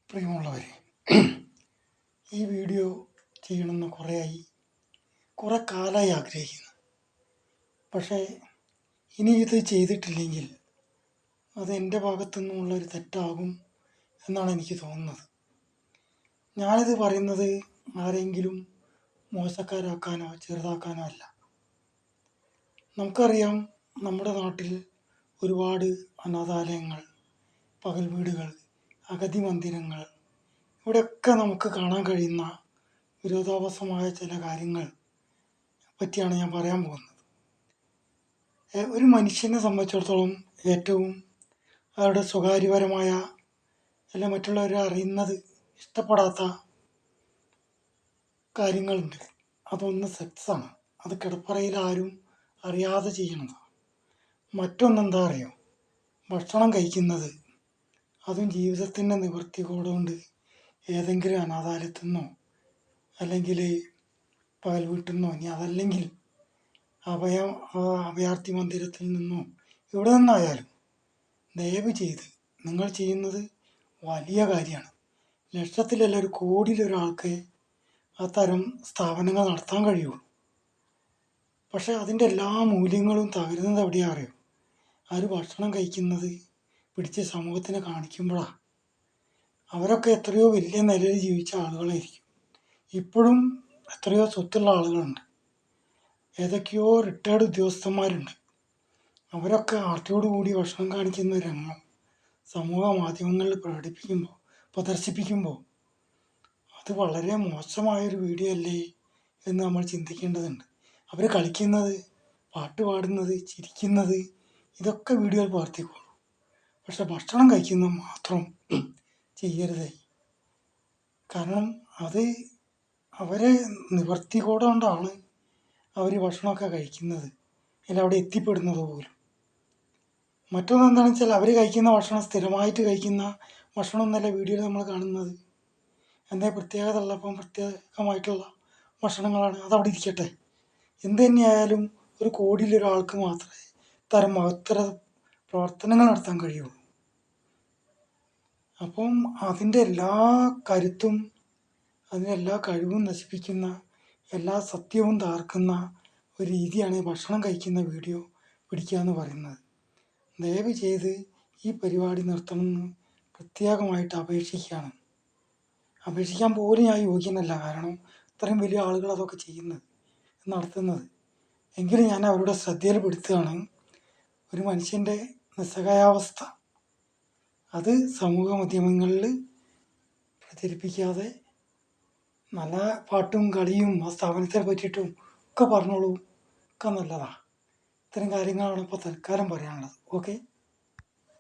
പ്രിയമുള്ളവരെ, ഈ വീഡിയോ ചെയ്യണമെന്ന് കുറേ കാലമായി ആഗ്രഹിക്കുന്നു. പക്ഷേ ഇനി ഇത് ചെയ്തിട്ടില്ലെങ്കിൽ അത് എൻ്റെ ഭാഗത്തു നിന്നുള്ളൊരു തെറ്റാകും എന്നാണ് എനിക്ക് തോന്നുന്നത്. ഞാനിത് പറയുന്നത് ആരെങ്കിലും മോശക്കാരാക്കാനോ ചെറുതാക്കാനോ അല്ല. നമുക്കറിയാം, നമ്മുടെ നാട്ടിൽ ഒരുപാട് അനാഥാലയങ്ങൾ, പകൽ വീടുകൾ, അഗതി മന്ദിരങ്ങൾ, ഇവിടെയൊക്കെ നമുക്ക് കാണാൻ കഴിയുന്ന വിരോധാഭാസമായ ചില കാര്യങ്ങൾ പറ്റിയാണ് ഞാൻ പറയാൻ പോകുന്നത്. ഒരു മനുഷ്യനെ സംബന്ധിച്ചിടത്തോളം ഏറ്റവും അവരുടെ സ്വകാര്യപരമായ അല്ല മറ്റുള്ളവരെ അറിയുന്നത് ഇഷ്ടപ്പെടാത്ത കാര്യങ്ങളുണ്ട്. അതൊന്ന് സെക്സാണ്. അത് കിടപ്പറയിൽ ആരും അറിയാതെ ചെയ്യണതാണ്. മറ്റൊന്നെന്താ അറിയോ, ഭക്ഷണം കഴിക്കുന്നത്. അതും ജീവിതത്തിൻ്റെ നിവൃത്തികോടുകൊണ്ട് ഏതെങ്കിലും അനാഥാലയത്തിൽ നിന്നോ അല്ലെങ്കിൽ പകൽ വീട്ടിൽ നിന്നോ, ഇനി അതല്ലെങ്കിൽ അഭയാർത്ഥി മന്ദിരത്തിൽ നിന്നോ എവിടെ നിന്നായാലും ദയവ് ചെയ്ത് നിങ്ങൾ ചെയ്യുന്നത് വലിയ കാര്യമാണ്. ലക്ഷത്തിലല്ല, ഒരു കോടിയിലൊരാൾക്ക് അത്തരം സ്ഥാപനങ്ങൾ നടത്താൻ കഴിയുള്ളൂ. പക്ഷേ അതിൻ്റെ എല്ലാ മൂല്യങ്ങളും തകരുന്നത് എവിടെയാ അറിയോ, അവർ ഭക്ഷണം കഴിക്കുന്നത് പിടിച്ച് സമൂഹത്തിന് കാണിക്കുമ്പോഴാണ്. അവരൊക്കെ എത്രയോ വലിയ നിലയിൽ ജീവിച്ച ആളുകളായിരിക്കും. ഇപ്പോഴും എത്രയോ സ്വത്തുള്ള ആളുകളുണ്ട്, ഏതൊക്കെയോ റിട്ടയർഡ് ഉദ്യോഗസ്ഥന്മാരുണ്ട്. അവരൊക്കെ ആർത്തിയോടുകൂടി ഭക്ഷണം കാണിക്കുന്ന രംഗം സമൂഹ മാധ്യമങ്ങളിൽ പ്രദർശിപ്പിക്കുമ്പോൾ അത് വളരെ മോശമായൊരു വീഡിയോ അല്ലേ എന്ന് നമ്മൾ ചിന്തിക്കേണ്ടതുണ്ട്. അവർ കളിക്കുന്നത്, പാട്ട് പാടുന്നത്, ചിരിക്കുന്നത്, ഇതൊക്കെ വീഡിയോയിൽ പ്രവർത്തിക്കുള്ളൂ. പക്ഷെ ഭക്ഷണം കഴിക്കുന്നത് മാത്രം ചെയ്യരുത്. കാരണം അത് അവരെ നിവർത്തികോടെ കൊണ്ടാണ് അവർ ഭക്ഷണമൊക്കെ കഴിക്കുന്നത്, അല്ല അവിടെ എത്തിപ്പെടുന്നത് പോലും. മറ്റൊന്നെന്താണെന്ന് വെച്ചാൽ, അവർ കഴിക്കുന്ന ഭക്ഷണം സ്ഥിരമായിട്ട് കഴിക്കുന്ന ഭക്ഷണമൊന്നുമല്ല വീഡിയോയിൽ നമ്മൾ കാണുന്നത്. എന്താ പ്രത്യേകത ഉള്ളപ്പം പ്രത്യേകമായിട്ടുള്ള ഭക്ഷണങ്ങളാണ്. അതവിടെ ഇരിക്കട്ടെ. എന്ത് തന്നെയായാലും ഒരു കോടിയിലൊരാൾക്ക് മാത്രമേ തരം മഹത്തര പ്രവർത്തനങ്ങൾ നടത്താൻ കഴിയുള്ളൂ. അപ്പം അതിൻ്റെ എല്ലാ കരുത്തും അതിൻ്റെ എല്ലാ കഴിവും നശിപ്പിക്കുന്ന, എല്ലാ സത്യവും താർക്കുന്ന ഒരു രീതിയാണ് ഭക്ഷണം കഴിക്കുന്ന വീഡിയോ പിടിക്കുക എന്ന് പറയുന്നത്. ദയവ് ചെയ്ത് ഈ പരിപാടി നിർത്തണമെന്ന് പ്രത്യേകമായിട്ട് അപേക്ഷിക്കുകയാണ്. അപേക്ഷിക്കാൻ പോലും ഞാൻ യോഗ്യനല്ല, കാരണം ഇത്രയും വലിയ ആളുകൾ അതൊക്കെ നടത്തുന്നത്. എങ്കിലും ഞാൻ അവരുടെ ശ്രദ്ധയിൽപ്പെടുത്തുകയാണ്, ഒരു മനുഷ്യൻ്റെ നിസ്സഹായാവസ്ഥ അത് സമൂഹ മാധ്യമങ്ങളിൽ പ്രചരിപ്പിക്കാതെ നല്ല പാട്ടും കളിയും ആ സ്ഥാപനത്തെ പറ്റിയിട്ടും ഒക്കെ പറഞ്ഞോളൂ, ഒക്കെ നല്ലതാണ്. ഇത്തരം കാര്യങ്ങളാണ് ഇപ്പോൾ തൽക്കാലം പറയാനുള്ളത്. ഓക്കെ.